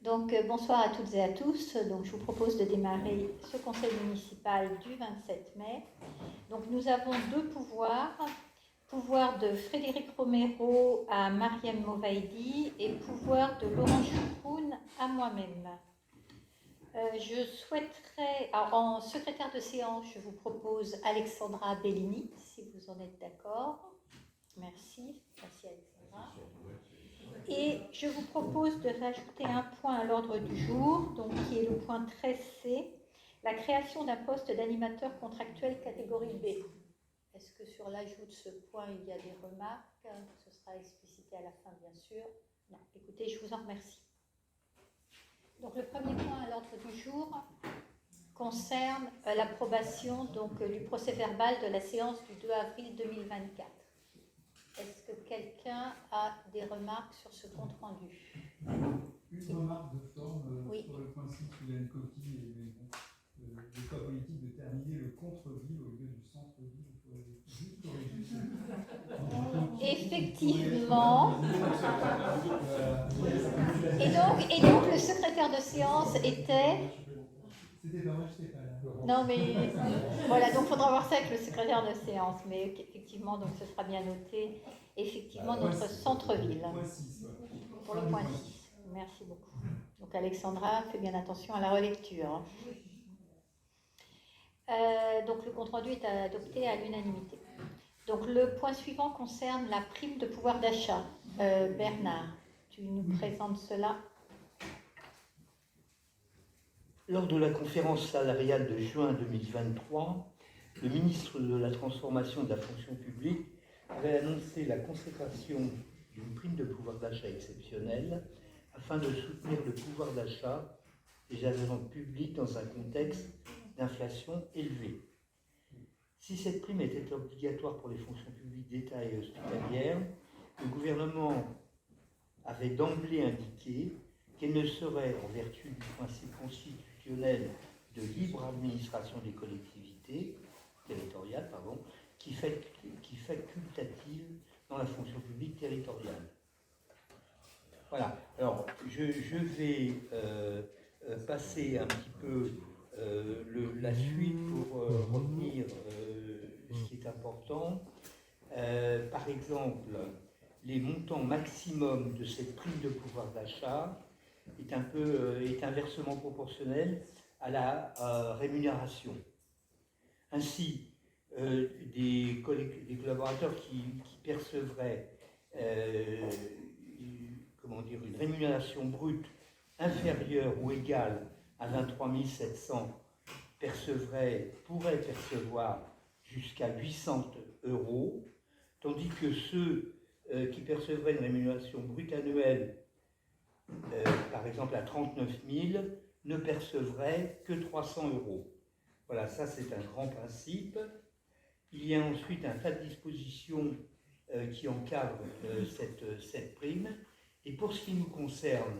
Donc, bonsoir à toutes et à tous. Donc, je vous propose de démarrer ce conseil municipal du 27 mai. Donc, nous avons deux pouvoirs. Pouvoir de Frédéric Romero à Mariam Movaidi et pouvoir de Laurent Choucroune à moi-même. Je souhaiterais, alors, en secrétaire de séance, je vous propose Alexandra Bellini, si vous en êtes d'accord. Merci. Merci Alexandra. Et je vous propose de rajouter un point à l'ordre du jour, donc qui est le point 13C, la création d'un poste d'animateur contractuel catégorie B. Est-ce que sur l'ajout de ce point, il y a des remarques? Ce sera explicité à la fin, bien sûr. Non, écoutez, je vous en remercie. Donc le premier point à l'ordre du jour concerne l'approbation du procès-verbal de la séance du 2 avril 2024. Est-ce que quelqu'un a des remarques sur ce compte-rendu? Une remarque de forme Oui. sur le point 6 où il y a une coquille et le choix politique de terminer le contre-ville au lieu du centre-ville. Il faut juste corriger. Effectivement. Et donc le secrétaire de séance était... C'était pas moi, je n'étais pas là. Non mais voilà, donc il faudra voir ça avec le secrétaire de séance, mais effectivement, donc ce sera bien noté. Effectivement, notre centre-ville. Pour le point 6. Merci beaucoup. Donc Alexandra, fais bien attention à la relecture. Donc le compte-rendu est adopté à l'unanimité. Donc le point suivant concerne la prime de pouvoir d'achat. Bernard, tu nous présentes cela? Lors de la conférence salariale de juin 2023, le ministre de la Transformation de la fonction publique avait annoncé la consécration d'une prime de pouvoir d'achat exceptionnelle afin de soutenir le pouvoir d'achat des agents publics dans un contexte d'inflation élevée. Si cette prime était obligatoire pour les fonctions publiques d'État et hospitalières, le gouvernement avait d'emblée indiqué qu'elle ne serait, en vertu du principe constitutionnel de libre administration des collectivités territoriales, qui facultative dans la fonction publique territoriale. Voilà. Alors, je vais passer un petit peu la suite pour retenir ce qui est important. Par exemple, les montants maximum de cette prime de pouvoir d'achat est inversement proportionnel à la rémunération. Ainsi, des collaborateurs qui percevraient une rémunération brute inférieure ou égale à 23 700 pourraient percevoir jusqu'à 800 €, tandis que ceux qui percevraient une rémunération brute annuelle, par exemple à 39 000, ne percevraient que 300 €. Voilà, ça c'est un grand principe. Il y a ensuite un tas de dispositions qui encadrent cette prime. Et pour ce qui nous concerne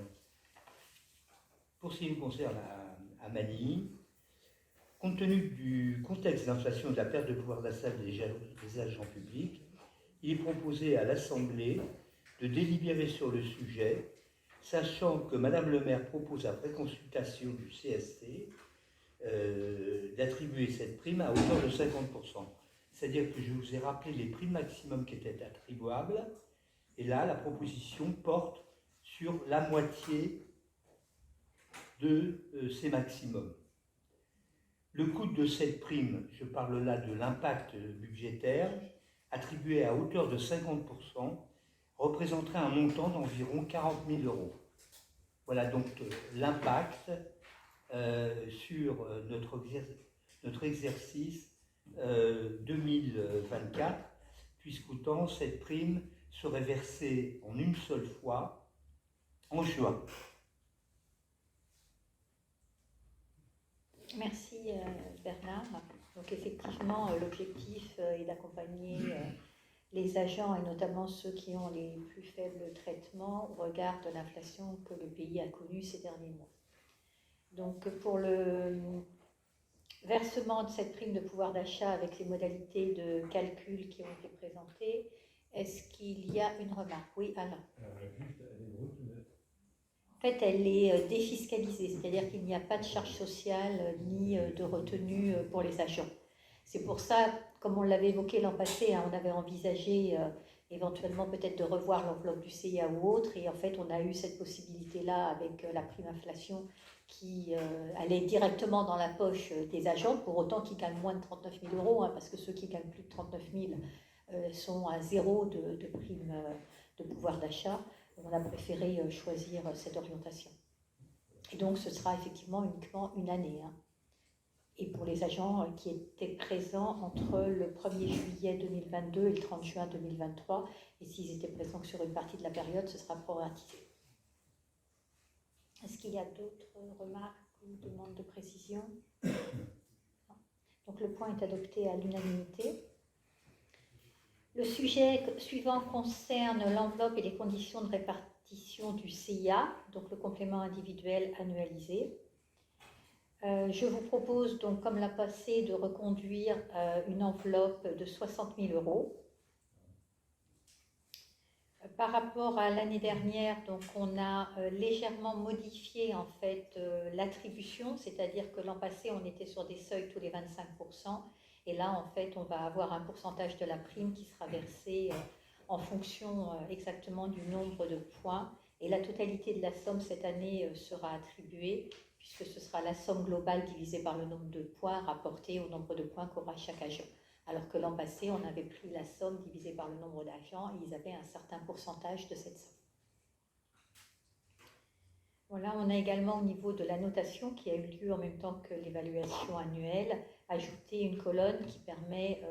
à Manille, compte tenu du contexte d'inflation et de la perte de pouvoir d'achat des agents publics, il est proposé à l'Assemblée de délibérer sur le sujet, sachant que Madame le maire propose après consultation du CST d'attribuer cette prime à hauteur de 50%. C'est-à-dire que je vous ai rappelé les primes maximum qui étaient attribuables, et là, la proposition porte sur la moitié de ces maximums. Le coût de cette prime, je parle là de l'impact budgétaire, attribué à hauteur de 50%, représenterait un montant d'environ 40 000 €. Voilà donc l'impact sur notre exercice 2024, puisqu'autant cette prime serait versée en une seule fois en juin. Merci Bernard. Donc effectivement, l'objectif est d'accompagner les agents et notamment ceux qui ont les plus faibles traitements au regard de l'inflation que le pays a connue ces derniers mois. Donc pour le versement de cette prime de pouvoir d'achat avec les modalités de calcul qui ont été présentées, est-ce qu'il y a une remarque? Oui, Alain. Alors juste, elle est brute ou nette? fait, elle est défiscalisée, c'est-à-dire qu'il n'y a pas de charge sociale ni de retenue pour les agents. C'est pour ça, comme on l'avait évoqué l'an passé, hein, on avait envisagé éventuellement peut-être de revoir l'enveloppe du CIA ou autre, et en fait on a eu cette possibilité-là avec la prime inflation qui allait directement dans la poche des agents, pour autant qu'ils gagnent moins de 39 000 euros, hein, parce que ceux qui gagnent plus de 39 000 sont à zéro de prime de pouvoir d'achat. On a préféré choisir cette orientation. Et donc ce sera effectivement uniquement une année. Hein. Et pour les agents qui étaient présents entre le 1er juillet 2022 et le 30 juin 2023, et s'ils étaient présents que sur une partie de la période, ce sera proratisé. Est-ce qu'il y a d'autres remarques ou demandes de précision? Non. Donc le point est adopté à l'unanimité. Le sujet suivant concerne l'enveloppe et les conditions de répartition du CIA, donc le complément individuel annualisé. Je vous propose donc, comme l'a passé, de reconduire une enveloppe de 60 000 euros. Par rapport à l'année dernière, donc on a légèrement modifié en fait l'attribution, c'est-à-dire que l'an passé on était sur des seuils tous les 25%, et là en fait on va avoir un pourcentage de la prime qui sera versé en fonction exactement du nombre de points, et la totalité de la somme cette année sera attribuée, puisque ce sera la somme globale divisée par le nombre de points rapporté au nombre de points qu'aura chaque agent. Alors que l'an passé, on avait pris la somme divisée par le nombre d'agents et ils avaient un certain pourcentage de cette somme. Voilà, on a également au niveau de la notation qui a eu lieu en même temps que l'évaluation annuelle, ajouté une colonne qui permet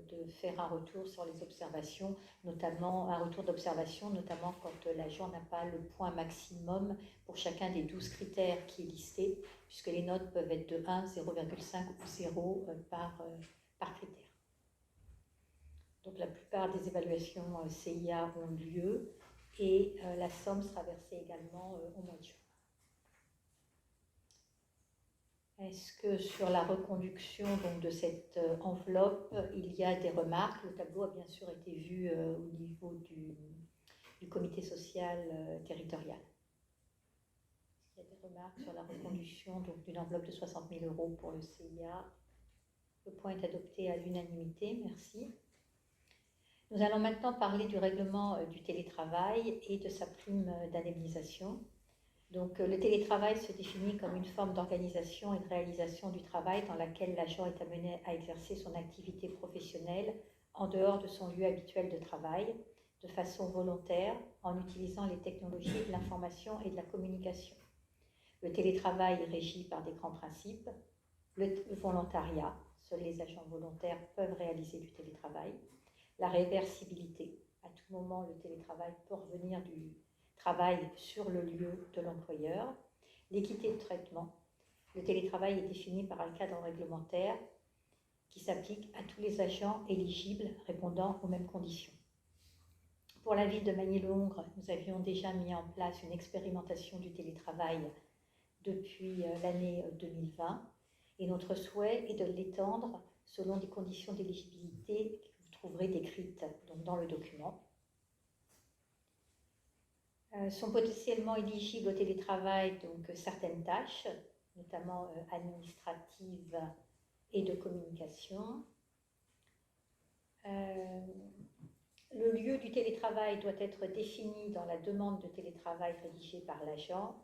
de faire un retour sur les observations, notamment un retour d'observation, notamment quand l'agent n'a pas le point maximum pour chacun des 12 critères qui est listé, puisque les notes peuvent être de 1, 0,5 ou 0 par critère. Donc la plupart des évaluations CIA ont lieu et la somme sera versée également au mois de juin. Est-ce que sur la reconduction donc, de cette enveloppe, il y a des remarques? Le tableau a bien sûr été vu au niveau du comité social territorial. Est-ce qu'il y a des remarques sur la reconduction d'une enveloppe de 60 000 euros pour le CIA? Le point est adopté à l'unanimité, merci. Nous allons maintenant parler du règlement du télétravail et de sa prime d'indemnisation. Donc, le télétravail se définit comme une forme d'organisation et de réalisation du travail dans laquelle l'agent est amené à exercer son activité professionnelle en dehors de son lieu habituel de travail, de façon volontaire, en utilisant les technologies de l'information et de la communication. Le télétravail est régi par des grands principes. Le volontariat, seuls les agents volontaires peuvent réaliser du télétravail. La réversibilité, à tout moment le télétravail peut revenir du travail sur le lieu de l'employeur. L'équité de traitement, le télétravail est défini par un cadre réglementaire qui s'applique à tous les agents éligibles répondant aux mêmes conditions. Pour la ville de Magny-le-Hongre, nous avions déjà mis en place une expérimentation du télétravail depuis l'année 2020 et notre souhait est de l'étendre selon des conditions d'éligibilité que vous trouverez décrites donc, dans le document. Sont potentiellement éligibles au télétravail donc, certaines tâches, notamment administratives et de communication. Le lieu du télétravail doit être défini dans la demande de télétravail rédigée par l'agent.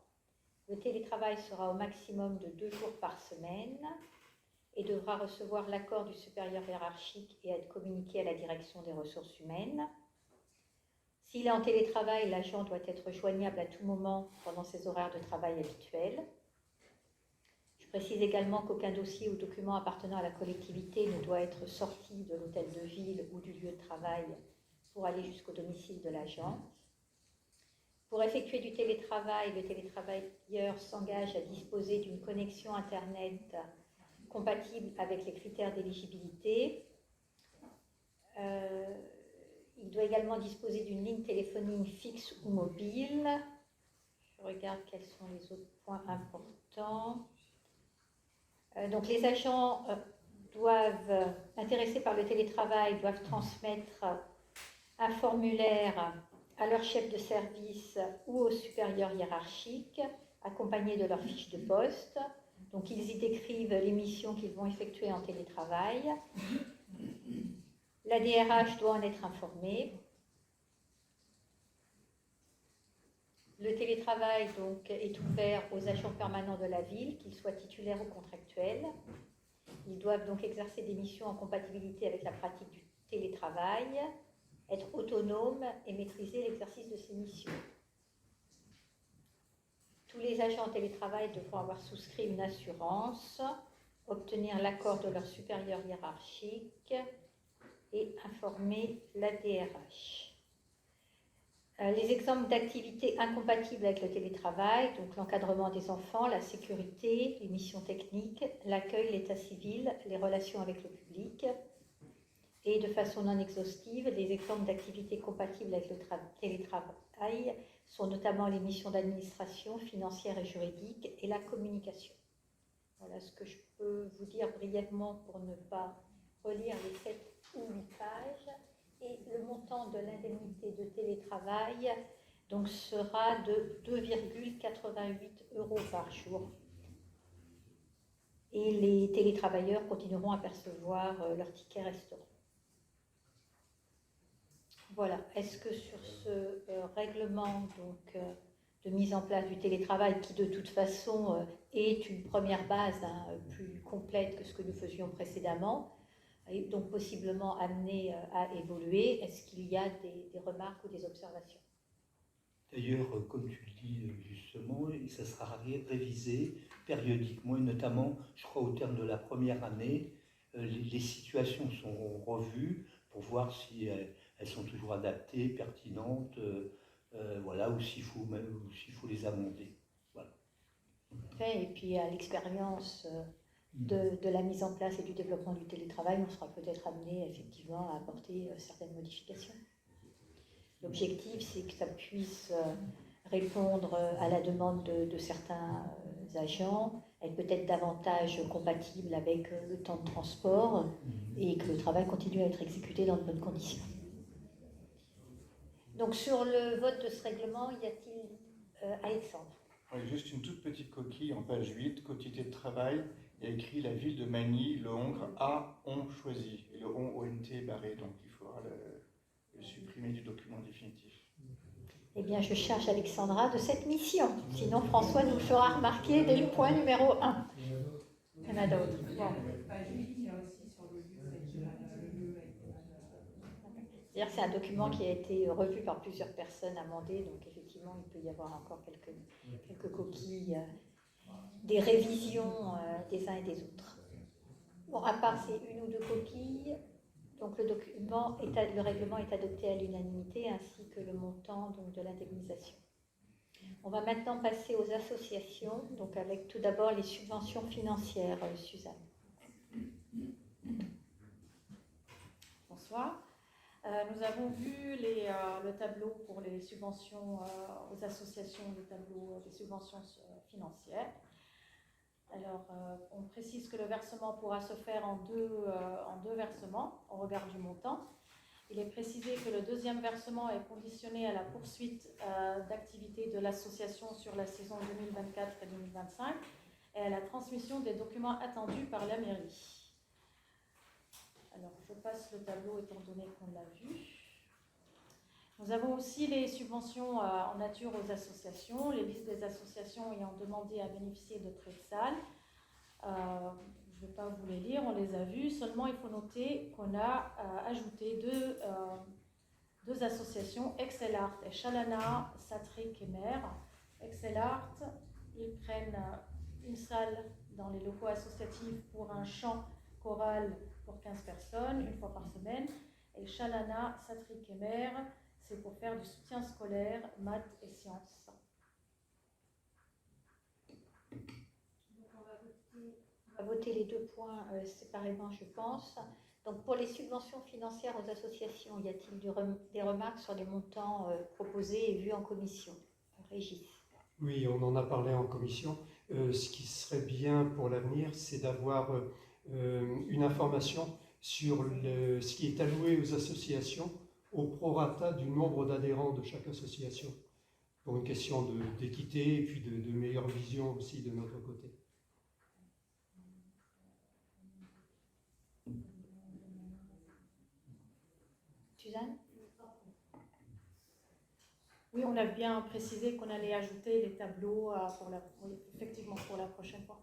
Le télétravail sera au maximum de 2 jours par semaine et devra recevoir l'accord du supérieur hiérarchique et être communiqué à la direction des ressources humaines. S'il est en télétravail, l'agent doit être joignable à tout moment pendant ses horaires de travail habituels. Je précise également qu'aucun dossier ou document appartenant à la collectivité ne doit être sorti de l'hôtel de ville ou du lieu de travail pour aller jusqu'au domicile de l'agent. Pour effectuer du télétravail, le télétravailleur s'engage à disposer d'une connexion Internet compatible avec les critères d'éligibilité. Il doit également disposer d'une ligne téléphonique fixe ou mobile. Je regarde quels sont les autres points importants. Donc les agents intéressés par le télétravail doivent transmettre un formulaire à leur chef de service ou aux supérieurs hiérarchiques, accompagnés de leur fiche de poste. Donc, ils y décrivent les missions qu'ils vont effectuer en télétravail. La DRH doit en être informée. Le télétravail donc, est ouvert aux agents permanents de la ville, qu'ils soient titulaires ou contractuels. Ils doivent donc exercer des missions en compatibilité avec la pratique du télétravail, être autonomes et maîtriser l'exercice de ces missions. Tous les agents en télétravail devront avoir souscrit une assurance, obtenir l'accord de leur supérieur hiérarchique et informer la DRH. Les exemples d'activités incompatibles avec le télétravail, donc l'encadrement des enfants, la sécurité, les missions techniques, l'accueil, l'état civil, les relations avec le public, et de façon non exhaustive, les exemples d'activités compatibles avec le télétravail sont notamment les missions d'administration, financière et juridique, et la communication. Voilà ce que je peux vous dire brièvement pour ne pas relire les 7 ou 8 pages. Et le montant de l'indemnité de télétravail donc, sera de 2,88 € par jour. Et les télétravailleurs continueront à percevoir leur ticket restaurant. Voilà. Est-ce que sur ce règlement donc, de mise en place du télétravail, qui de toute façon est une première base plus complète que ce que nous faisions précédemment, et donc possiblement amené à évoluer, est-ce qu'il y a des remarques ou des observations? D'ailleurs, comme tu le dis justement, ça sera révisé périodiquement, et notamment, je crois, au terme de la première année, les situations sont revues pour voir si elles sont toujours adaptées, pertinentes, voilà, ou s'il faut les amender. Voilà. Et puis à l'expérience de la mise en place et du développement du télétravail, on sera peut-être amené effectivement à apporter certaines modifications. L'objectif, c'est que ça puisse répondre à la demande de certains agents, être peut-être davantage compatible avec le temps de transport et que le travail continue à être exécuté dans de bonnes conditions. Donc sur le vote de ce règlement, y a-t-il Alexandre? Oui, juste une toute petite coquille en page 8, quotité de travail, il y a écrit la ville de Magny, le Hongre a on choisi. Et le on ONT est barré, donc il faudra le supprimer du document définitif. Eh bien, je charge Alexandra de cette mission. Sinon, François nous le fera remarquer dès le point numéro 1. Il y en a d'autres. Bon. C'est-à-dire que c'est un document qui a été revu par plusieurs personnes, amendé, donc effectivement, il peut y avoir encore quelques coquilles, des révisions des uns et des autres. Bon, à part ces une ou deux coquilles, donc le règlement est adopté à l'unanimité, ainsi que le montant donc, de l'indemnisation. On va maintenant passer aux associations, donc avec tout d'abord les subventions financières, Suzanne. Bonsoir. Nous avons vu le tableau pour les subventions aux associations, le tableau des subventions financières. Alors, on précise que le versement pourra se faire en deux versements au regard du montant. Il est précisé que le deuxième versement est conditionné à la poursuite d'activité de l'association sur la saison 2024 et 2025 et à la transmission des documents attendus par la mairie. Alors, je passe le tableau étant donné qu'on l'a vu. Nous avons aussi les subventions en nature aux associations, les listes des associations ayant demandé à bénéficier de prêts de salle. Je ne vais pas vous les lire, on les a vus. Seulement, il faut noter qu'on a ajouté deux associations, Excellart et Chalana, Satrik et Mère. Excellart, ils prennent une salle dans les locaux associatifs pour un chant choral pour 15 personnes, une fois par semaine. Et Chalana, Satrik et Mère, c'est pour faire du soutien scolaire, maths et sciences. Donc on va voter les deux points séparément, je pense. Donc pour les subventions financières aux associations, y a-t-il des remarques sur les montants proposés et vus en commission? Régis. Oui, on en a parlé en commission. Ce qui serait bien pour l'avenir, c'est d'avoir une information sur ce qui est alloué aux associations au prorata du nombre d'adhérents de chaque association, pour une question d'équité et puis de meilleure vision aussi de notre côté. Suzanne? Oui, on a bien précisé qu'on allait ajouter les tableaux effectivement pour la prochaine fois.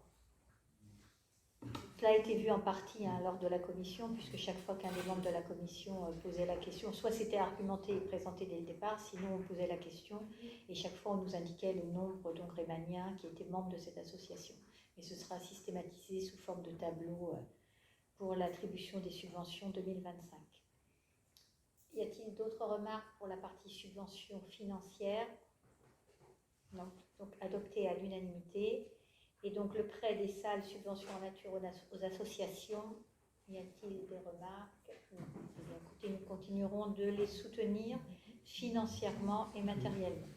Cela a été vu en partie lors de la commission, puisque chaque fois qu'un des membres de la commission posait la question, soit c'était argumenté et présenté dès le départ, sinon on posait la question, et chaque fois on nous indiquait le nombre rhémaniens qui étaient membres de cette association. Et ce sera systématisé sous forme de tableau pour l'attribution des subventions 2025. Y a-t-il d'autres remarques pour la partie subvention financière? Non. Donc adopté à l'unanimité. Et donc le prêt des salles, subventions en nature aux associations, y a-t-il des remarques? Non. Eh bien, écoutez, nous continuerons de les soutenir financièrement et matériellement.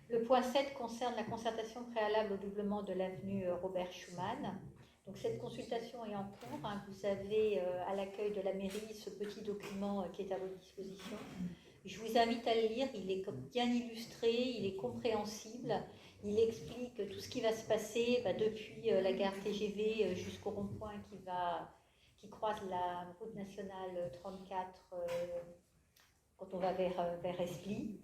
Le point 7 concerne la concertation préalable au doublement de l'avenue Robert Schuman. Donc cette consultation est en cours. Vous avez à l'accueil de la mairie ce petit document qui est à votre disposition. Je vous invite à le lire. Il est bien illustré, il est compréhensible. Il explique tout ce qui va se passer depuis la gare TGV jusqu'au rond-point qui croise la route nationale 34 quand on va vers Esply.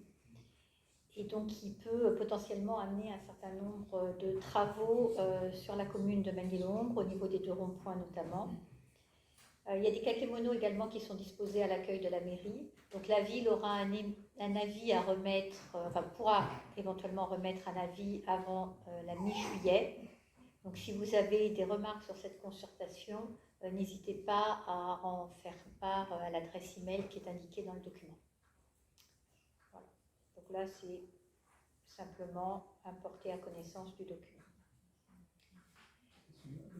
Et donc qui peut potentiellement amener un certain nombre de travaux sur la commune de Magny-le-Hongre, au niveau des 2 ronds-points notamment. Il y a des kakémonos également qui sont disposés à l'accueil de la mairie. Donc la ville aura un avis à remettre, pourra éventuellement remettre un avis avant la mi-juillet. Donc si vous avez des remarques sur cette concertation, n'hésitez pas à en faire part à l'adresse email qui est indiquée dans le document. Voilà. Donc là, c'est simplement à porter à connaissance du document.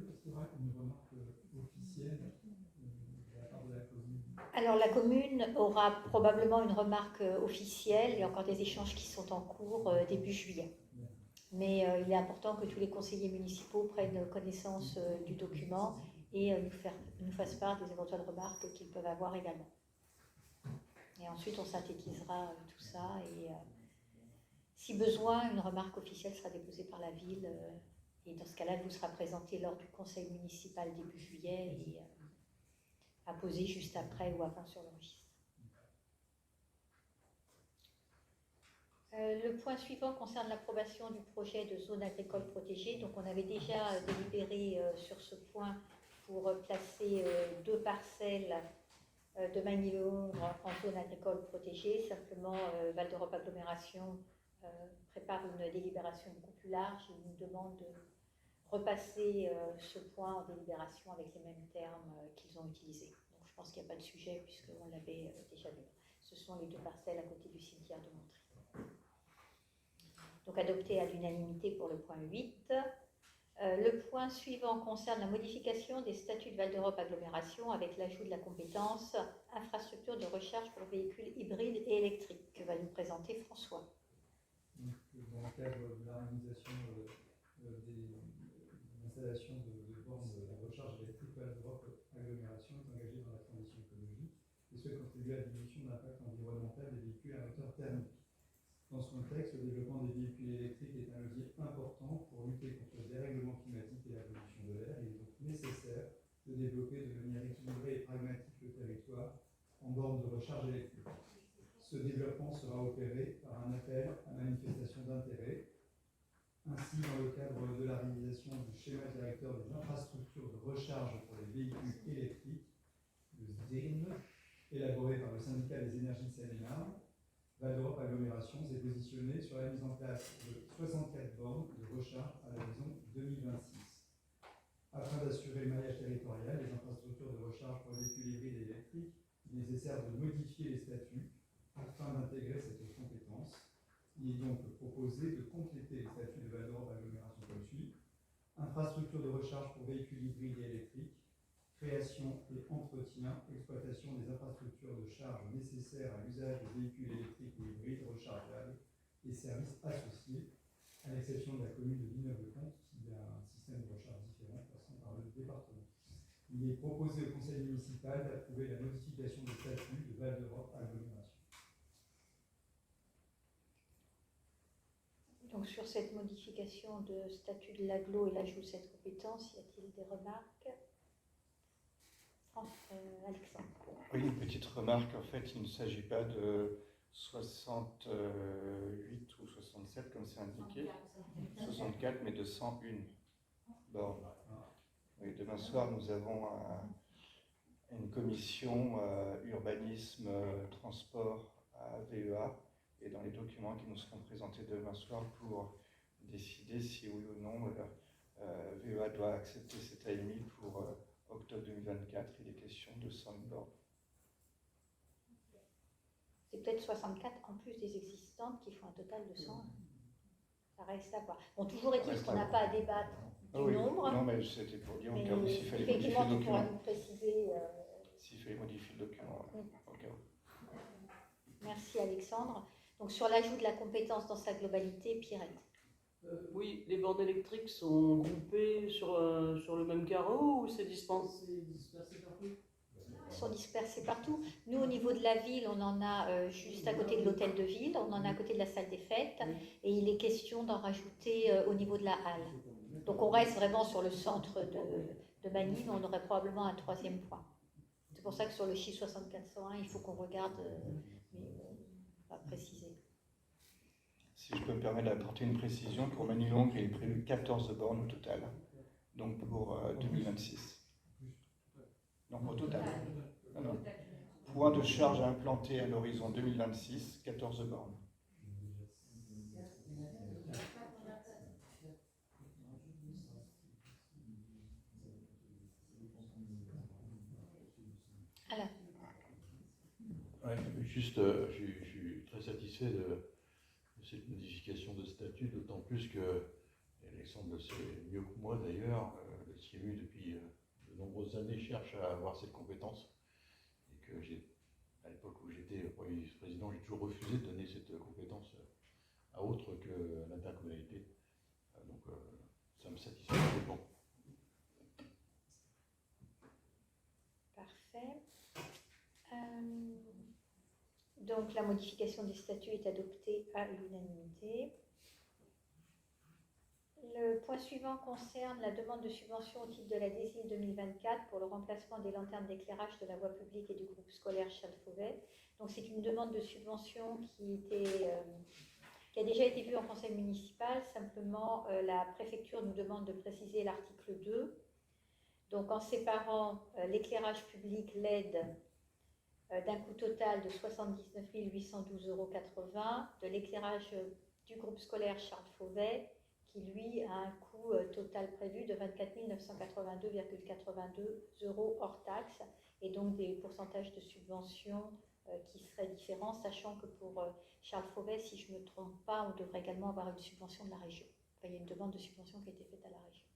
Est-ce qu'il y aura une remarque officielle de la part de la commune? Alors la commune aura probablement une remarque officielle. Il y a encore des échanges qui sont en cours début juillet. Mais il est important que tous les conseillers municipaux prennent connaissance du document et nous fassent part des éventuelles remarques qu'ils peuvent avoir également. Et ensuite, on synthétisera tout ça et si besoin, une remarque officielle sera déposée par la ville et dans ce cas-là, elle vous sera présentée lors du conseil municipal début juillet et apposée juste après ou avant sur le registre. Le point suivant concerne l'approbation du projet de zone agricole protégée. Donc on avait déjà délibéré sur ce point pour placer 2 parcelles de Magny-le-Hongre en zone agricole protégée. Simplement, Val d'Europe Agglomération prépare une délibération beaucoup plus large et nous demande de repasser ce point en délibération avec les mêmes termes qu'ils ont utilisés. Donc je pense qu'il n'y a pas de sujet puisqu'on l'avait déjà vu. Ce sont les 2 parcelles à côté du cimetière de Montry. Donc adopté à l'unanimité pour le point 8. Le point suivant concerne la modification des statuts de Val d'Europe Agglomération avec l'ajout de la compétence infrastructure de recharge pour véhicules hybrides et électriques que va nous présenter François. Donc, dans le cadre de l'harmonisation des installations de bornes de recharge électrique, Val d'Europe Agglomération est engagée dans la transition écologique et souhaite contribuer à la diminution de l'impact environnemental des véhicules à moteur thermique. Dans ce contexte, le développement des véhicules électriques est un levier important pour lutter contre le dérèglement climatique et la pollution de l'air. Il est donc nécessaire de développer de manière équilibrée et pragmatique le territoire en bornes de recharge électrique. Ce développement sera opéré par un appel à manifestation d'intérêt. Ainsi, dans le cadre de la réalisation du schéma directeur des infrastructures de recharge pour les véhicules électriques, le SDIRN, élaboré par le syndicat des énergies de Seine-et-Marne, Val d'Europe Agglomération s'est positionné sur la mise en place de 64 bornes de recharge à l'horizon 2026. Afin d'assurer le maillage territorial des infrastructures de recharge pour véhicules hybrides et électriques, il est nécessaire de modifier les statuts afin d'intégrer cette compétence. Il est donc proposé de compléter les statuts de Val d'Europe Agglomération comme suit. Infrastructure de recharge pour véhicules hybrides et électriques, création et entretien, exploitation des infrastructures de charge nécessaires à l'usage des véhicules électriques ou hybrides rechargeables et services associés, à l'exception de la commune de Villeneuve-le-Comte qui a un système de recharge différent passant par le département. Il il est proposé au conseil municipal d'approuver la modification de statut de Val d'Europe agglomération. Donc sur cette modification de statut de l'agglo et l'ajout de cette compétence, y a-t-il des remarques? Alexandre. Oui, une petite remarque. En fait, il ne s'agit pas de 68 ou 67 comme c'est indiqué, 64, mais de 101 bornes. Oui, demain soir, nous avons une commission urbanisme, transport à VEA, et dans les documents qui nous seront présentés demain soir pour décider si oui ou non VEA doit accepter cette AMI pour octobre 2024. Il est question de 100 bornes. C'est peut-être 64 en plus des existantes qui font un total de 100. Ça reste à voir. Bon, toujours est-il qu'on n'a pas à débattre du Ah oui. nombre. Non, mais c'était pour dire Mais au cas où s'il fallait modifier effectivement, le tu pourras document. nous préciser. S'il fallait modifier le document, ouais. Au cas où. Merci Alexandre. Donc sur l'ajout de la compétence dans sa globalité, Pierrette. Oui, les bornes électriques sont groupées sur le même carreau ou c'est dispersé partout? Sont dispersés partout. Nous, au niveau de la ville, on en a juste à côté de l'hôtel de ville, on en a à côté de la salle des fêtes, et il est question d'en rajouter au niveau de la halle. Donc on reste vraiment sur le centre de Magny, mais on aurait probablement un troisième point. C'est pour ça que sur le chiffre 6401, il faut qu'on regarde, mais on va préciser. Si je peux me permettre d'apporter une précision, pour Magny-Longres, il est prévu 14 bornes au total, donc pour 2026. Non, au total. Non. Point de charge à implanter à l'horizon 2026, 14 bornes. Alors. Ouais, juste, je suis très satisfait de cette modification de statut, d'autant plus que, Alexandre le sait mieux que moi d'ailleurs, le CIEMU depuis de nombreuses années cherche à avoir cette compétence, et que à l'époque où j'étais premier vice-président, j'ai toujours refusé de donner cette compétence à autre que l'intercommunalité. Donc ça me satisfait complètement. Parfait. Donc la modification des statuts est adoptée à l'unanimité. Le point suivant concerne la demande de subvention au titre de la DESIL 2024 pour le remplacement des lanternes d'éclairage de la voie publique et du groupe scolaire Charles Fauvet. Donc c'est une demande de subvention qui a déjà été vue en conseil municipal. Simplement, la préfecture nous demande de préciser l'article 2. Donc en séparant l'éclairage public LED d'un coût total de 79 812,80 €, de l'éclairage du groupe scolaire Charles Fauvet, qui lui a un coût total prévu de 24 982,82 € hors taxe, et donc des pourcentages de subvention qui seraient différents, sachant que pour Charles Fauvet, si je ne me trompe pas, on devrait également avoir une subvention de la région. Enfin, il y a une demande de subvention qui a été faite à la région.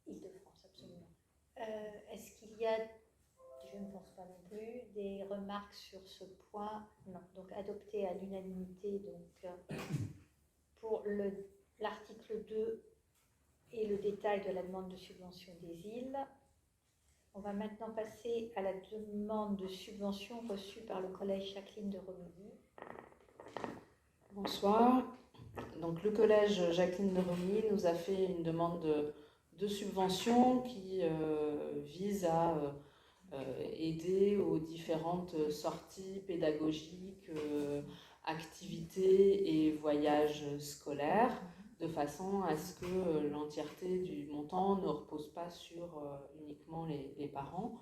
Île-de-France, absolument. Est-ce qu'il y a, je ne pense pas non plus, des remarques sur ce point? Non. Donc adopté à l'unanimité pour l'article 2 et le détail de la demande de subvention des îles. On va maintenant passer à la demande de subvention reçue par le collège Jacqueline de Romilly. Bonsoir. Donc le collège Jacqueline de Romilly nous a fait une demande de subvention qui vise à aider aux différentes sorties pédagogiques, activités et voyages scolaires, de façon à ce que l'entièreté du montant ne repose pas sur uniquement les parents.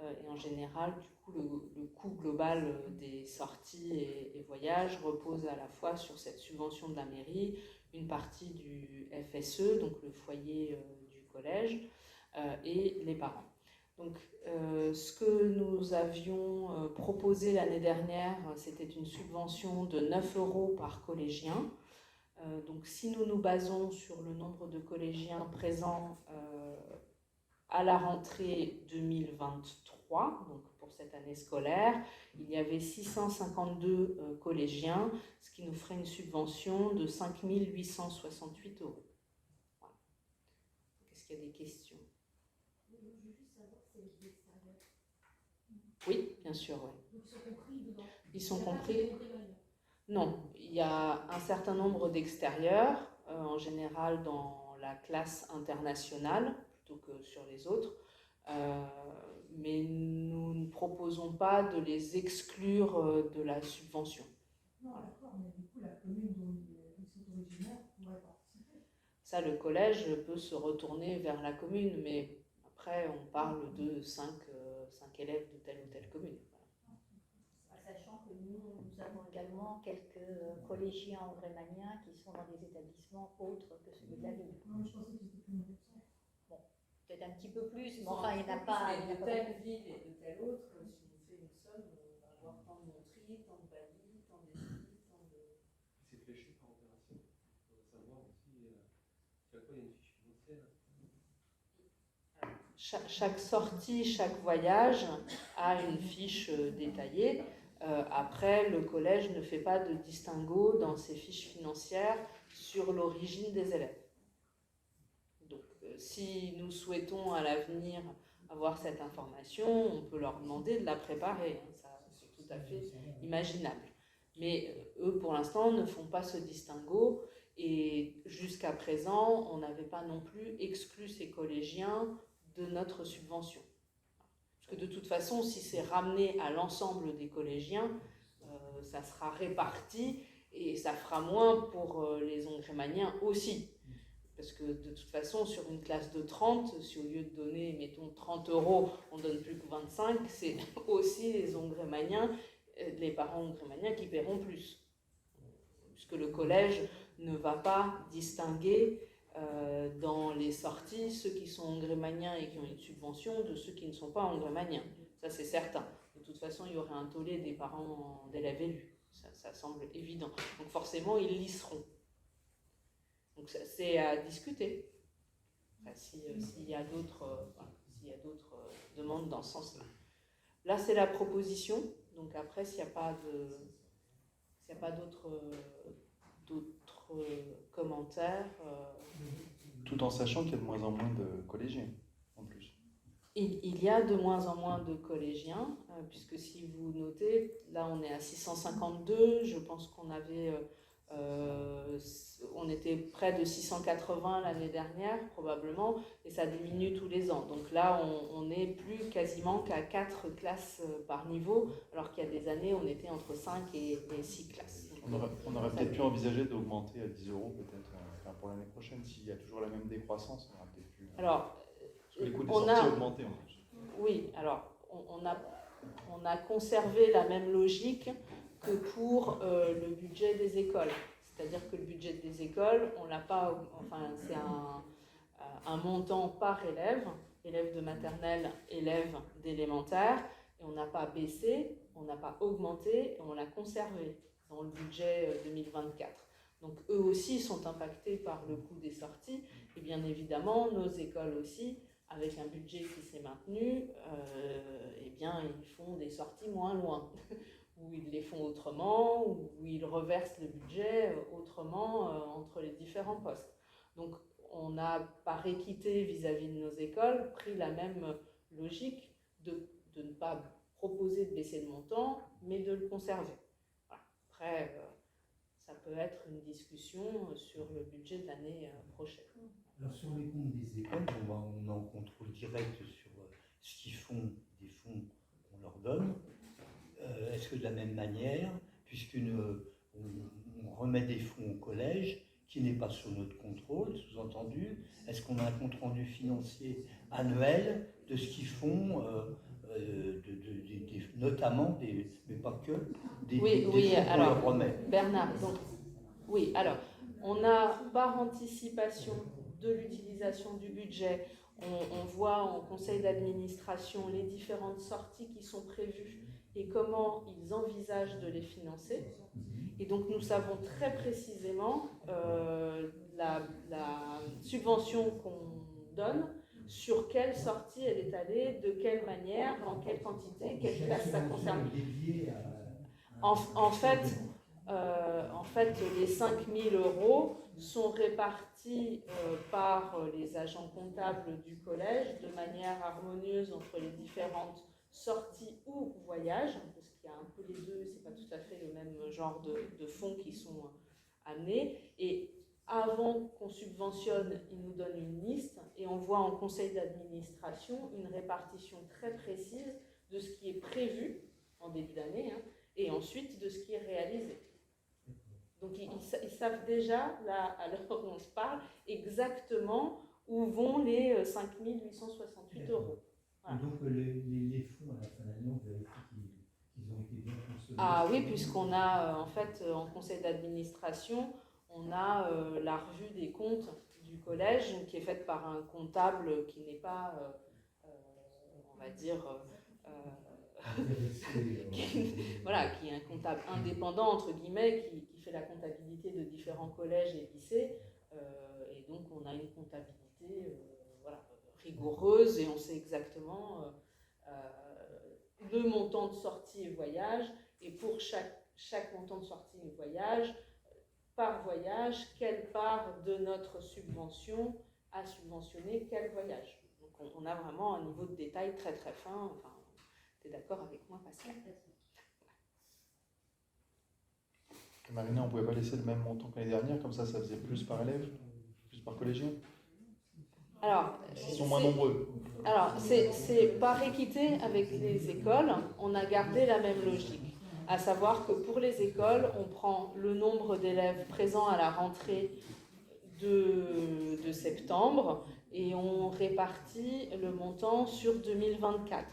Et en général, du coup, le coût global des sorties et voyages repose à la fois sur cette subvention de la mairie, une partie du FSE, donc le foyer du collège, et les parents. Donc, ce que nous avions proposé l'année dernière, c'était une subvention de 9 € par collégien. Donc, si nous nous basons sur le nombre de collégiens présents à la rentrée 2023, donc pour cette année scolaire, il y avait 652 collégiens, ce qui nous ferait une subvention de 5 868 €. Voilà. Est-ce qu'il y a des questions? Oui, bien sûr, oui. Ils sont compris. Non, il y a un certain nombre d'extérieurs, en général dans la classe internationale, plutôt que sur les autres. Mais nous ne proposons pas de les exclure de la subvention. Non, d'accord, mais du coup, la commune dont ils sont originaires pourrait participer. Ça, le collège peut se retourner vers la commune, mais après, on parle de 5 élèves de telle ou telle commune. Sachant que nous avons également quelques collégiens hongrémaniens qui sont dans des établissements autres que celui de la ville. Non, je pensais que c'était plus nombreux. Peut-être un petit peu plus, mais enfin, il n'y en a pas. De telle ville et de telle autre, si on fait une somme, on va avoir tant de Montry, tant de Bali, tant d'Esti, tant de. C'est fléché par opération. Il faut savoir aussi chaque fois il y a une fiche financière. Chaque sortie, chaque voyage a une fiche détaillée. Après, le collège ne fait pas de distinguo dans ses fiches financières sur l'origine des élèves. Donc, si nous souhaitons à l'avenir avoir cette information, on peut leur demander de la préparer. Ça, c'est tout à fait imaginable. Mais eux, pour l'instant, ne font pas ce distinguo. Et jusqu'à présent, on n'avait pas non plus exclu ces collégiens de notre subvention. Parce que de toute façon, si c'est ramené à l'ensemble des collégiens, ça sera réparti et ça fera moins pour les hongrémaniens aussi. Parce que de toute façon, sur une classe de 30, si au lieu de donner, mettons, 30 €, on donne plus que 25, c'est aussi les hongrémaniens, les parents hongrémaniens qui paieront plus. Puisque le collège ne va pas distinguer dans les sorties ceux qui sont hongrémaniens et qui ont une subvention de ceux qui ne sont pas hongrémaniens. Ça, c'est certain. De toute façon, il y aurait un tollé des parents d'élèves élus. Ça semble évident. Donc forcément, ils lisseront. Donc c'est à discuter. Enfin, s'il y a d'autres demandes dans ce sens-là. Là, c'est la proposition. Donc après, s'il n'y a pas d'autres commentaires. Tout en sachant qu'il y a de moins en moins de collégiens, en plus. Il y a de moins en moins de collégiens, puisque si vous notez, là on est à 652, je pense qu'on était près de 680 l'année dernière, probablement, et ça diminue tous les ans. Donc là, on n'est plus quasiment qu'à 4 classes par niveau, alors qu'il y a des années, on était entre 5 et 6 classes. On aurait peut-être pu envisager d'augmenter à 10 € peut-être pour l'année prochaine, s'il y a toujours la même décroissance, on aurait peut-être pu... Alors, parce que les coûts des sorties ont augmenté en plus. Oui, alors, on a conservé la même logique que pour le budget des écoles. C'est-à-dire que le budget des écoles, on l'a pas, enfin, c'est un montant par élève de maternelle, élève d'élémentaire, et on n'a pas baissé, on n'a pas augmenté, et on l'a conservé dans le budget 2024. Donc eux aussi sont impactés par le coût des sorties, et bien évidemment, nos écoles aussi, avec un budget qui s'est maintenu, eh bien, ils font des sorties moins loin. Où ils les font autrement, où ils reversent le budget autrement entre les différents postes. Donc on a, par équité vis-à-vis de nos écoles, pris la même logique de ne pas proposer de baisser le montant, mais de le conserver. Voilà. Après, ça peut être une discussion sur le budget de l'année prochaine. Alors sur les comptes des écoles, on est en contrôle direct sur ce qu'ils font des fonds qu'on leur donne. Est-ce que de la même manière, puisqu'on remet des fonds au collège, qui n'est pas sous notre contrôle, sous-entendu, est-ce qu'on a un compte-rendu financier annuel de ce qu'ils font, notamment, mais pas que, des fonds qu'on leur remet? Bernard, donc, oui, alors, on a par anticipation de l'utilisation du budget, on voit en conseil d'administration les différentes sorties qui sont prévues et comment ils envisagent de les financer. Et donc nous savons très précisément la subvention qu'on donne, sur quelle sortie elle est allée, de quelle manière, en quelle quantité, quelle classe ça concerne. En fait, les 5 000 € sont répartis par les agents comptables du collège de manière harmonieuse entre les différentes sorties ou voyages, parce qu'il y a un peu les deux, c'est pas tout à fait le même genre de fonds qui sont amenés. Et avant qu'on subventionne, ils nous donnent une liste et on voit en conseil d'administration une répartition très précise de ce qui est prévu en début d'année et ensuite de ce qui est réalisé. Donc ils savent déjà, là, à l'heure où on se parle, exactement où vont les 5 868 euros. Voilà. Et donc les fonds à la fin d'année, on vérifie qu'ils ont été bien consommés. Ah oui, puisqu'on a en fait en conseil d'administration, on a la revue des comptes du collège qui est faite par un comptable qui n'est pas, on va dire, voilà, qui est un comptable indépendant entre guillemets, qui fait la comptabilité de différents collèges et lycées, et donc on a une comptabilité voilà, rigoureuse et on sait exactement le montant de sortie et voyage, et pour chaque montant de sortie et voyage, par voyage, quelle part de notre subvention a subventionné quel voyage. Donc on a vraiment un niveau de détail très très fin. Enfin, tu es d'accord avec moi, Pascal? Marina, on ne pouvait pas laisser le même montant que l'année dernière, comme ça faisait plus par élève, plus par collégien? Alors, ils sont moins nombreux. Alors, c'est par équité avec les écoles, on a gardé la même logique. À savoir que pour les écoles, on prend le nombre d'élèves présents à la rentrée de septembre et on répartit le montant sur 2024.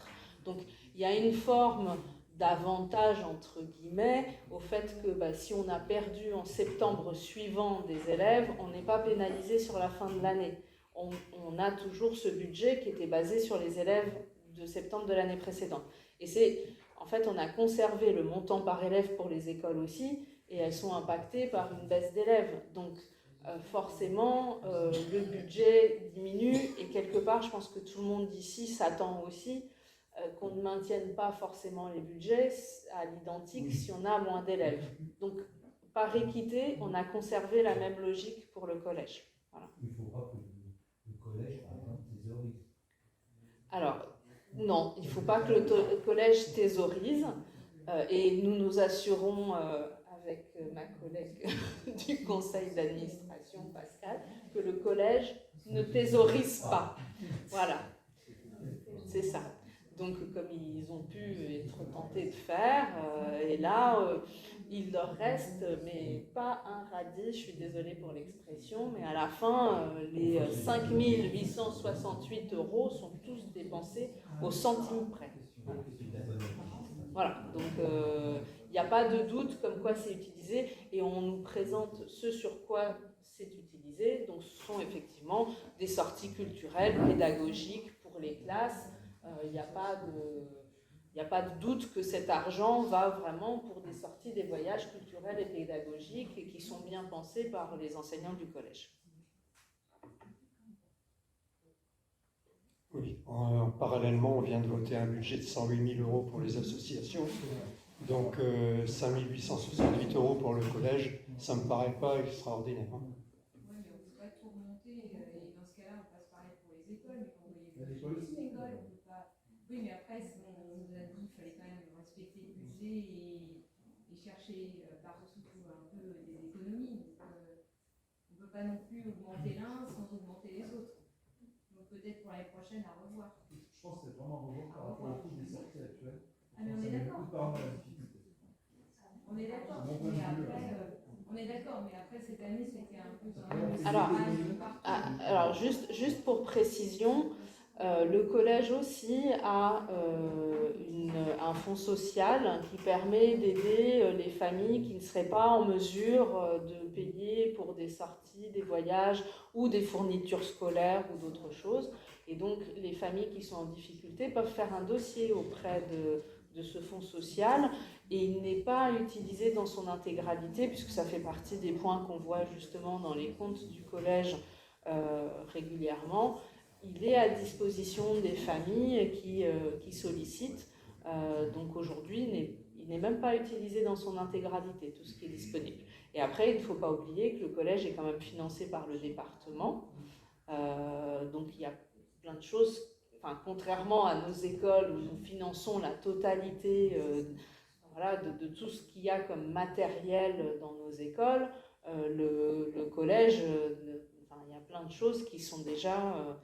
Donc, il y a une forme d'avantage, entre guillemets, au fait que si on a perdu en septembre suivant des élèves, on n'est pas pénalisé sur la fin de l'année. On a toujours ce budget qui était basé sur les élèves de septembre de l'année précédente. Et c'est, en fait, on a conservé le montant par élève pour les écoles aussi, et elles sont impactées par une baisse d'élèves. Donc, forcément, le budget diminue, et quelque part, je pense que tout le monde d'ici s'attend aussi qu'on ne maintienne pas forcément les budgets à l'identique si on a moins d'élèves. Donc, par équité, on a conservé la même logique pour le collège. Voilà. Il faudra que le collège, par exemple, thésaurise. Alors, non, il ne faut pas que le collège thésaurise, et nous nous assurons avec ma collègue du conseil d'administration, Pascal, que le collège ne thésaurise pas. Voilà, c'est ça. Donc, comme ils ont pu être tentés de faire, et là, il leur reste, mais pas un radis, je suis désolée pour l'expression, mais à la fin, les 5 868 euros sont tous dépensés au centime près. Voilà, donc il n'y a pas de doute comme quoi c'est utilisé, et on nous présente ce sur quoi c'est utilisé. Donc, ce sont effectivement des sorties culturelles, pédagogiques pour les classes. Il n'y a pas de doute que cet argent va vraiment pour des sorties, des voyages culturels et pédagogiques et qui sont bien pensés par les enseignants du collège. Oui, parallèlement, on vient de voter un budget de 108 000 euros pour les associations. Donc 5 868 euros pour le collège, ça ne me paraît pas extraordinaire. Oui, mais on ne peut pas tout remonter, et dans ce cas-là, on passe pareil pour les écoles, mais quand vous voyez les écoles, on peut pas. Oui, mais après, on nous a dit qu'il fallait quand même respecter le budget et chercher par-dessus tout un peu des économies. Donc, on ne peut pas non plus augmenter l'un sans augmenter les autres. Donc peut-être pour l'année prochaine à revoir. Je pense que c'est vraiment à revoir par rapport au coût des sorties actuelles. Ah, mais on est d'accord. On est d'accord, mais après, mais après cette année, c'était un peu quand même... Alors juste pour précision, le collège aussi a un fonds social qui permet d'aider les familles qui ne seraient pas en mesure de payer pour des sorties, des voyages ou des fournitures scolaires ou d'autres choses. Et donc les familles qui sont en difficulté peuvent faire un dossier auprès de ce fonds social, et il n'est pas utilisé dans son intégralité puisque ça fait partie des points qu'on voit justement dans les comptes du collège régulièrement. Il est à disposition des familles qui sollicitent. Donc aujourd'hui, il n'est même pas utilisé dans son intégralité, tout ce qui est disponible. Et après, il ne faut pas oublier que le collège est quand même financé par le département. Donc il y a plein de choses, enfin, contrairement à nos écoles où nous finançons la totalité voilà, de tout ce qu'il y a comme matériel dans nos écoles, le collège, enfin, il y a plein de choses qui sont déjà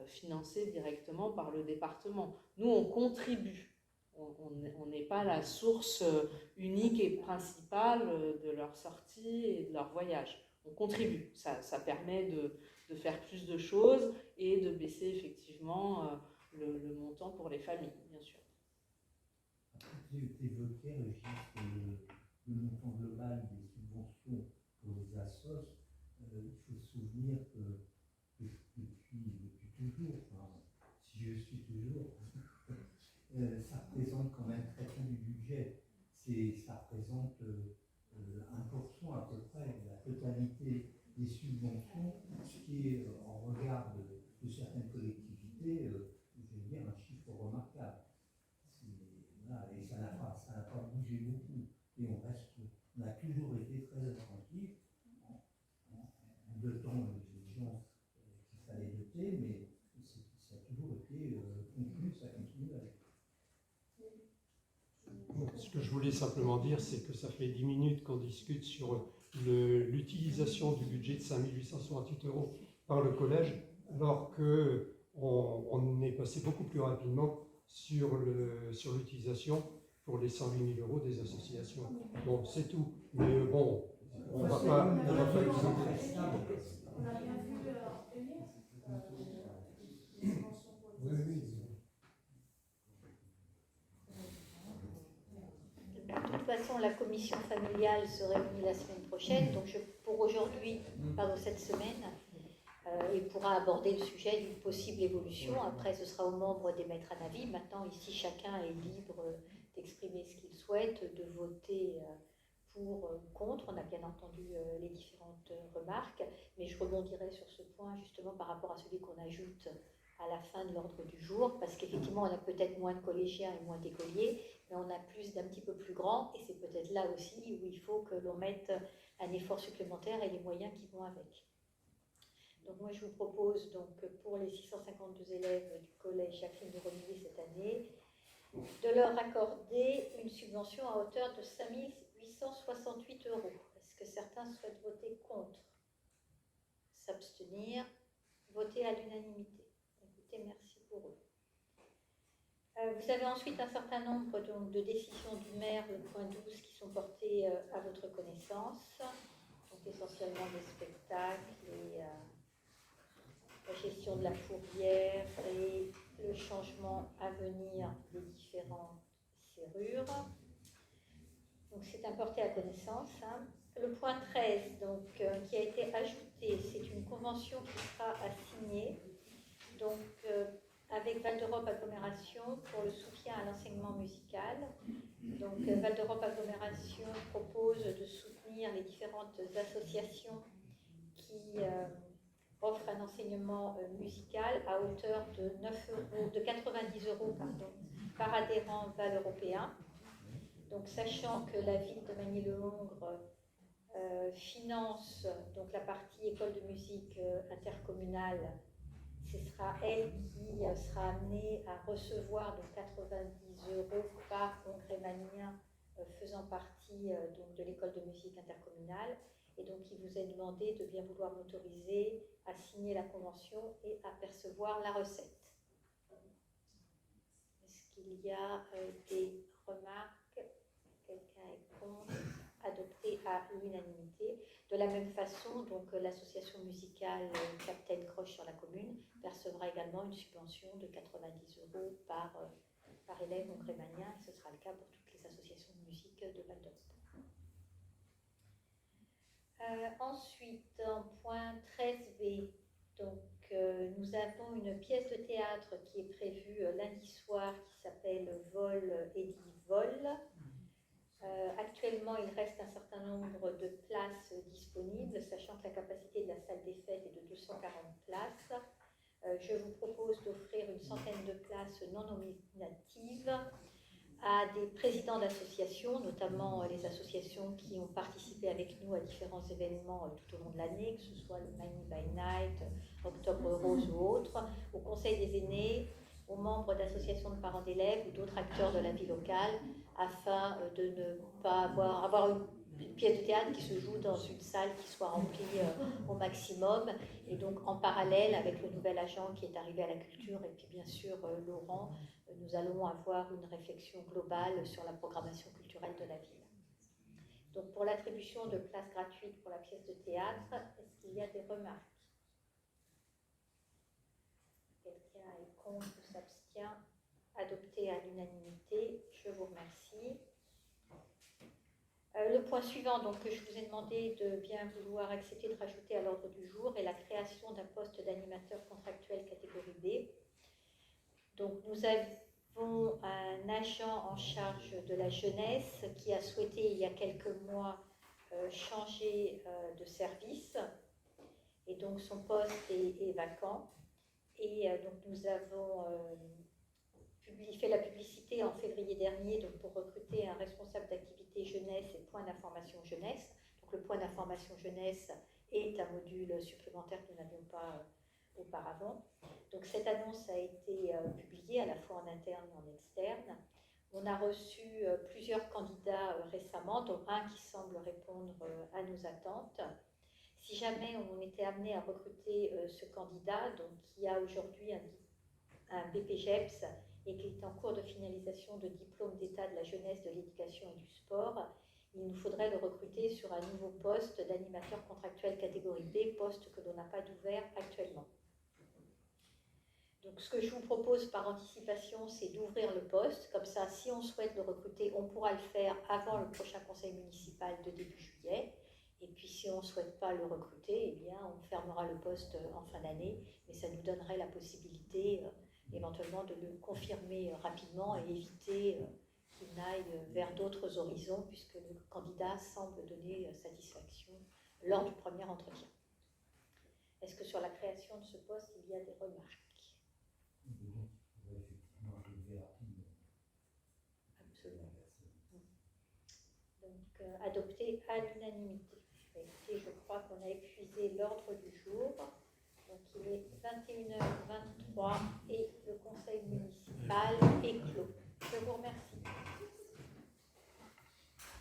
financées directement par le département. Nous, on contribue. On n'est pas la source unique et principale de leur sortie et de leur voyage. On contribue. Ça permet de faire plus de choses et de baisser effectivement le montant pour les familles, bien sûr. Tu évoquais, Régis, le montant global des subventions pour les assos. Il faut se souvenir que depuis toujours, enfin, si je suis toujours, ça représente quand même très peu du budget. Ça représente 1% à peu près de la totalité des subventions, ce qui est, en regard de certaines collectivités, je veux dire, un chiffre remarquable. Voilà, et ça n'a pas bougé beaucoup. Et on a toujours été très attentifs en dotant les gens qu'il fallait doter, mais ça a toujours été conclu, ça continue avec. Ce que je voulais simplement dire, c'est que ça fait 10 minutes qu'on discute sur l'utilisation du budget de 5 868 € par le collège, alors qu'on est passé beaucoup plus rapidement sur l'utilisation pour les 108 000 € des associations. Bon, c'est tout. Mais bon, on va pas expliquer. On a bien vu venir les subventions pour les associations. De toute façon, la commission familiale se réunit la semaine prochaine, donc pour aujourd'hui, cette semaine, et pourra aborder le sujet d'une possible évolution. Après, ce sera aux membres d'émettre un avis. Maintenant, ici, chacun est libre d'exprimer ce qu'il souhaite, de voter pour ou contre. On a bien entendu les différentes remarques, mais je rebondirai sur ce point justement par rapport à celui qu'on ajoute à la fin de l'ordre du jour, parce qu'effectivement, on a peut-être moins de collégiens et moins d'écoliers, mais on a plus d'un petit peu plus grand, et c'est peut-être là aussi où il faut que l'on mette un effort supplémentaire et les moyens qui vont avec. Donc moi, je vous propose donc pour les 652 élèves du collège Jacqueline de Romilly cette année, de leur accorder une subvention à hauteur de 5 868 €. Est-ce que certains souhaitent voter contre? S'abstenir? Voter à l'unanimité. Écoutez, merci pour eux. Vous avez ensuite un certain nombre donc, de décisions du maire, le point 12, qui sont portées à votre connaissance. Donc essentiellement des spectacles et la gestion de la fourrière et le changement à venir des différentes serrures. Donc c'est importé à connaissance. Hein. Le point 13, donc, qui a été ajouté, c'est une convention qui sera à signer donc, avec Val d'Europe Agglomération pour le soutien à l'enseignement musical. Donc Val d'Europe Agglomération propose de soutenir les différentes associations qui offrent un enseignement musical à hauteur de 90 € par adhérent Val européen. Donc, sachant que la ville de Magny-le-Hongre finance donc, la partie école de musique intercommunale, ce sera elle qui sera amenée à recevoir donc, 90 € par hongrémanien faisant partie donc, de l'école de musique intercommunale. Et donc, il vous est demandé de bien vouloir m'autoriser à signer la convention et à percevoir la recette. Est-ce qu'il y a des remarques? Quelqu'un est contre? Adopté à l'unanimité. De la même façon, donc l'association musicale Captain Croche sur la commune percevra également une subvention de 90 € par élève hongrémanien. Ce sera le cas pour toutes les associations de musique de Val d'Europe. Ensuite, en point 13b, donc, nous avons une pièce de théâtre qui est prévue lundi soir qui s'appelle Vol et dit Vol. Actuellement, il reste un certain nombre de places disponibles, sachant que la capacité de la salle des fêtes est de 240 places. Je vous propose d'offrir une centaine de places non nominatives à des présidents d'associations, notamment les associations qui ont participé avec nous à différents événements tout au long de l'année, que ce soit le Mani by Night, Octobre Rose ou autres, au Conseil des aînés, aux membres d'associations de parents d'élèves ou d'autres acteurs de la vie locale, afin de ne pas avoir une pièce de théâtre qui se joue dans une salle qui soit remplie au maximum. Et donc en parallèle avec le nouvel agent qui est arrivé à la culture et puis bien sûr Laurent, nous allons avoir une réflexion globale sur la programmation culturelle de la ville. Donc pour l'attribution de places gratuites pour la pièce de théâtre, est-ce qu'il y a des remarques? Quelqu'un est contre ou s'abstient? Adopté à l'unanimité, je vous remercie. Le point suivant, donc, que je vous ai demandé de bien vouloir accepter de rajouter à l'ordre du jour est la création d'un poste d'animateur contractuel catégorie B. Donc nous avons un agent en charge de la jeunesse qui a souhaité il y a quelques mois changer de service et donc son poste est vacant. Et donc nous avons fait la publicité en février dernier donc pour recruter un responsable d'activité jeunesse et point d'information jeunesse. Donc le point d'information jeunesse est un module supplémentaire que nous n'avions pas auparavant. Donc cette annonce a été publiée à la fois en interne et en externe. On a reçu plusieurs candidats récemment, dont un qui semble répondre à nos attentes. Si jamais on était amené à recruter ce candidat, donc qui a aujourd'hui un BPGEPS et qui est en cours de finalisation de diplôme d'état de la jeunesse, de l'éducation et du sport, il nous faudrait le recruter sur un nouveau poste d'animateur contractuel catégorie B, poste que l'on n'a pas d'ouvert actuellement. Donc ce que je vous propose par anticipation, c'est d'ouvrir le poste. Comme ça, si on souhaite le recruter, on pourra le faire avant le prochain conseil municipal de début juillet. Et puis si on ne souhaite pas le recruter, eh bien, on fermera le poste en fin d'année. Mais ça nous donnerait la possibilité éventuellement de le confirmer rapidement et éviter qu'il n'aille vers d'autres horizons, puisque le candidat semble donner satisfaction lors du premier entretien. Est-ce que sur la création de ce poste, il y a des remarques? Absolument. Donc, adopté à l'unanimité. Écoutez, je crois qu'on a épuisé l'ordre du jour. Donc, il est 21h23 et le conseil municipal